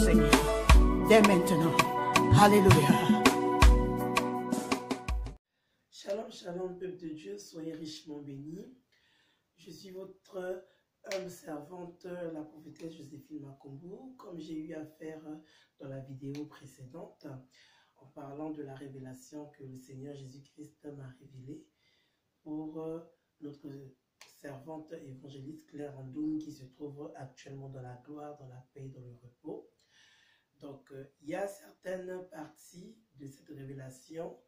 Seigneur, dès maintenant. Alléluia. Shalom, shalom, peuple de Dieu, soyez richement bénis. Je suis votre humble servante, la prophétesse Joséphine Makombo, comme j'ai eu à faire dans la vidéo précédente, en parlant de la révélation que le Seigneur Jésus-Christ m'a révélée pour notre servante évangéliste Claire Andoum qui se trouve actuellement dans la gloire, dans la paix, dans le repos. Donc, il y a certaines parties de cette révélation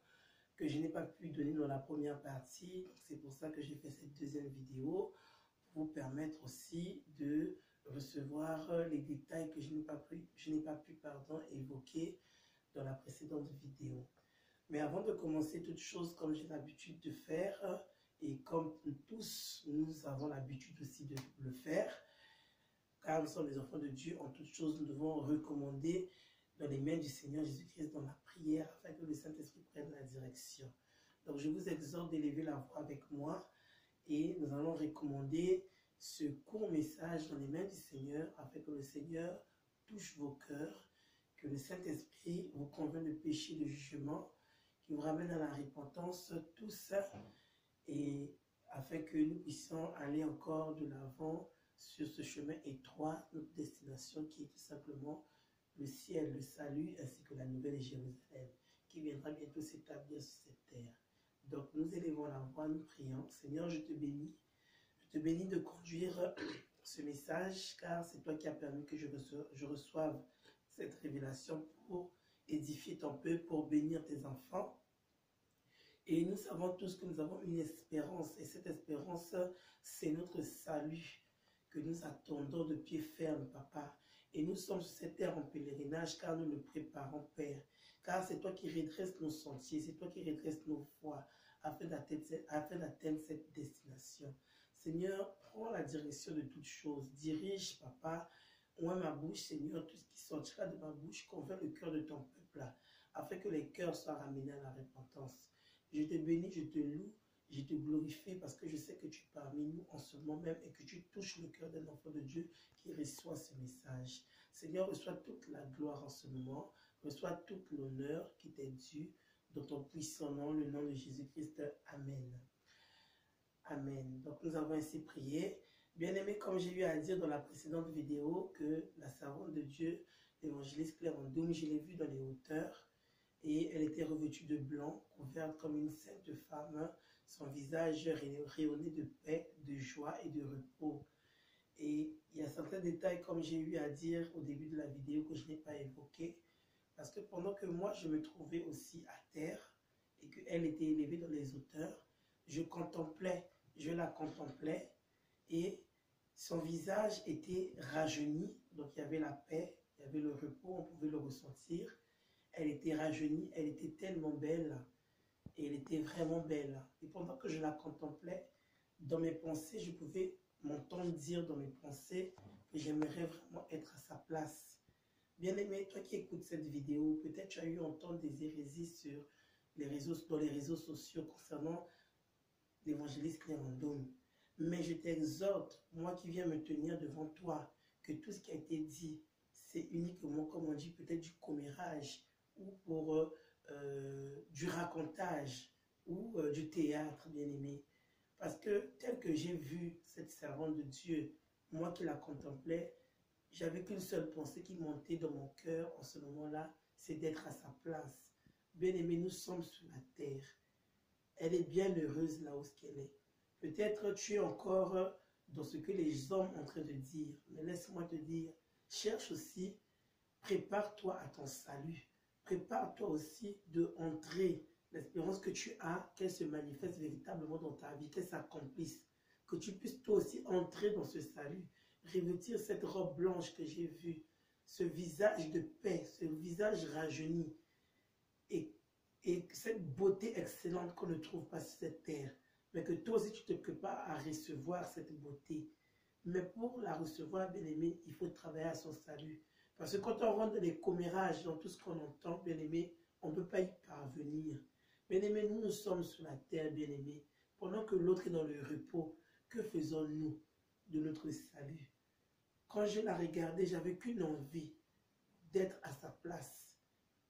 que je n'ai pas pu donner dans la première partie. C'est pour ça que j'ai fait cette deuxième vidéo, pour vous permettre aussi de recevoir les détails que je n'ai pas pu évoquer dans la précédente vidéo. Mais avant de commencer toute chose, comme j'ai l'habitude de faire, et comme tous nous avons l'habitude aussi de le faire, car nous sommes les enfants de Dieu, en toute chose nous devons recommander dans les mains du Seigneur Jésus-Christ dans la prière afin que le Saint-Esprit prenne la direction. Donc je vous exhorte d'élever la voix avec moi et nous allons recommander ce court message dans les mains du Seigneur afin que le Seigneur touche vos cœurs, que le Saint-Esprit vous convainc de péché, de jugement, qui vous ramène à la repentance, tout ça, et afin que nous puissions aller encore de l'avant sur ce chemin étroit, notre destination qui est tout simplement le ciel, le salut, ainsi que la nouvelle Jérusalem, qui viendra bientôt s'établir sur cette terre. Donc nous élevons la voix, nous prions. Seigneur, je te bénis. Je te bénis de conduire ce message, car c'est toi qui as permis que je reçoive cette révélation pour édifier ton peuple, pour bénir tes enfants. Et nous savons tous que nous avons une espérance, et cette espérance, c'est notre salut que nous attendons de pied ferme, Papa. Et nous sommes sur cette terre en pèlerinage, car nous le préparons, Père. Car c'est toi qui redresses nos sentiers, c'est toi qui redresses nos voies, afin d'atteindre cette destination. Seigneur, prends la direction de toutes choses. Dirige, Papa, ouvre ma bouche, Seigneur, tout ce qui sortira de ma bouche, convainc le cœur de ton peuple, là, afin que les cœurs soient ramenés à la repentance. Je te bénis, je te loue, je te glorifie parce que je sais que tu es parmi nous en ce moment même et que tu touches le cœur d'un enfant de Dieu qui reçoit ce message. Seigneur, reçois toute la gloire en ce moment, reçois tout l'honneur qui t'est dû dans ton puissant nom, le nom de Jésus-Christ. Amen. Amen. Donc nous avons ainsi prié. Bien-aimé, comme j'ai eu à dire dans la précédente vidéo, que la servante de Dieu, l'évangéliste Claire Andoum, je l'ai vue dans les hauteurs, et elle était revêtue de blanc, couverte comme une sainte femme, son visage rayonnait de paix, de joie et de repos. Et il y a certains détails, comme j'ai eu à dire au début de la vidéo, que je n'ai pas évoqué, parce que pendant que moi, je me trouvais aussi à terre, et qu'elle était élevée dans les hauteurs, je la contemplais, et son visage était rajeuni, donc il y avait la paix, il y avait le repos, on pouvait le ressentir. Elle était rajeunie, elle était tellement belle, et elle était vraiment belle. Et pendant que je la contemplais, dans mes pensées, je pouvais m'entendre dire dans mes pensées que j'aimerais vraiment être à sa place. Bien-aimé, toi qui écoutes cette vidéo, peut-être tu as eu à entendre des hérésies dans les réseaux sociaux concernant l'évangéliste Claire Andoum. Mais je t'exhorte, moi qui viens me tenir devant toi, que tout ce qui a été dit, c'est uniquement, comme on dit, peut-être du commérage, ou pour du racontage, ou du théâtre, bien-aimé. Parce que tel que j'ai vu cette servante de Dieu, moi qui la contemplais, j'avais qu'une seule pensée qui montait dans mon cœur en ce moment-là, c'est d'être à sa place. Bien-aimé, nous sommes sur la terre. Elle est bien heureuse là où elle est. Peut-être tu es encore dans ce que les hommes sont en train de dire. Mais laisse-moi te dire, cherche aussi, prépare-toi à ton salut. Prépare-toi aussi de entrer. L'espérance que tu as, qu'elle se manifeste véritablement dans ta vie, qu'elle s'accomplisse. Que tu puisses toi aussi entrer dans ce salut. Revêtir cette robe blanche que j'ai vue. Ce visage de paix, ce visage rajeuni. Et cette beauté excellente qu'on ne trouve pas sur cette terre. Mais que toi aussi tu te prépares à recevoir cette beauté. Mais pour la recevoir, bien aimé, il faut travailler à son salut. Parce que quand on rentre dans les commérages, dans tout ce qu'on entend, bien aimé, on ne peut pas y parvenir. Bien aimé, nous sommes sur la terre, bien aimé. Pendant que l'autre est dans le repos, que faisons-nous de notre salut? Quand je la regardais, j'avais qu'une envie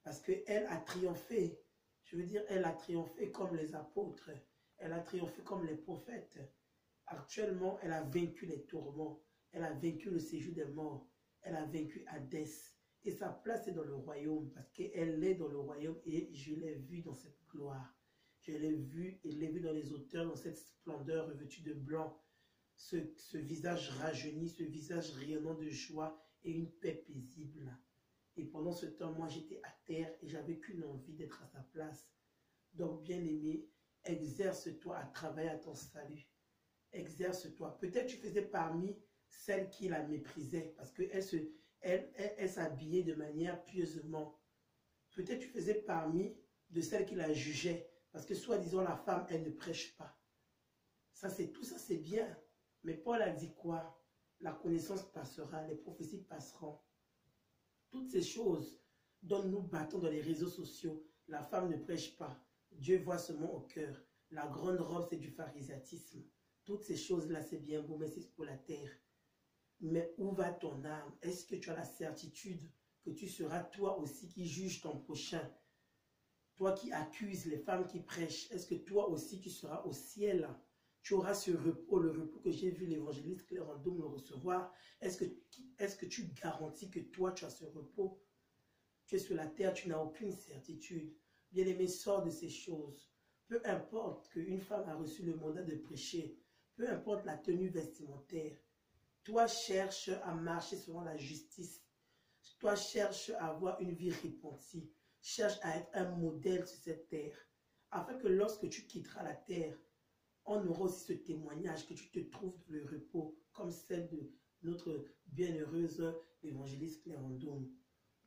Parce qu'elle a triomphé. Je veux dire, elle a triomphé comme les apôtres. Elle a triomphé comme les prophètes. Actuellement, elle a vaincu les tourments. Elle a vaincu le séjour des morts. Elle a vaincu Hadès. Et sa place est dans le royaume. Parce qu'elle est dans le royaume et je l'ai vue dans cette gloire. Je l'ai vue et l'ai vue dans les hauteurs, dans cette splendeur revêtue de blanc. Ce visage rajeuni, ce visage rayonnant de joie et une paix paisible. Et pendant ce temps, moi, j'étais à terre et j'avais qu'une envie d'être à sa place. Donc, bien-aimé, exerce-toi à travailler à ton salut. Exerce-toi. Peut-être tu faisais parmi celles qui la méprisaient parce qu'elle s'habillait de manière pieusement. Peut-être tu faisais parmi de celles qui la jugeaient parce que soi-disant la femme, elle ne prêche pas. Ça, c'est tout ça, c'est bien. Mais Paul a dit quoi? La connaissance passera, les prophéties passeront. Toutes ces choses dont nous battons dans les réseaux sociaux, la femme ne prêche pas. Dieu voit seulement au cœur. La grande robe, c'est du pharisatisme. Toutes ces choses-là, c'est bien beau, mais c'est pour la terre. Mais où va ton âme? Est-ce que tu as la certitude que tu seras toi aussi qui juge ton prochain? Toi qui accuses les femmes qui prêchent, est-ce que toi aussi tu seras au ciel? Tu auras ce repos, le repos que j'ai vu l'évangéliste Clérandum le recevoir. Est-ce que tu garantis que toi tu as ce repos? Tu es sur la terre, tu n'as aucune certitude. Bien-aimé, sors de ces choses. Peu importe qu'une femme a reçu le mandat de prêcher, peu importe la tenue vestimentaire, toi cherche à marcher selon la justice. Toi cherche à avoir une vie repentie. Cherche à être un modèle sur cette terre. Afin que lorsque tu quitteras la terre, on aura aussi ce témoignage que tu te trouves dans le repos, comme celle de notre bienheureuse évangéliste Clérandum.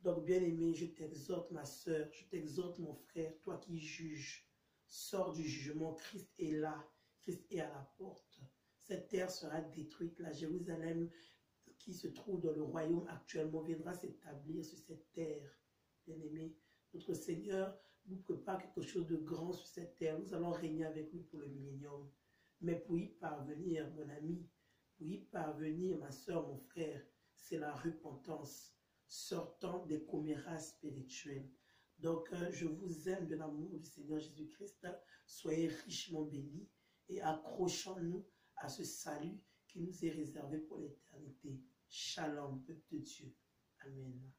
Donc, bien-aimé, je t'exhorte, ma soeur, je t'exhorte, mon frère, toi qui juges, sors du jugement. Christ est là, Christ est à la porte. Cette terre sera détruite, la Jérusalem qui se trouve dans le royaume actuellement viendra s'établir sur cette terre. Bien-aimé, notre Seigneur nous prépare quelque chose de grand sur cette terre. Nous allons régner avec lui pour le millénium. Mais pour y parvenir, mon ami, pour y parvenir, ma soeur, mon frère, c'est la repentance, sortant des commérages spirituels. Donc, je vous aime de l'amour du Seigneur Jésus-Christ. Soyez richement bénis et accrochons-nous à ce salut qui nous est réservé pour l'éternité. Shalom, peuple de Dieu. Amen.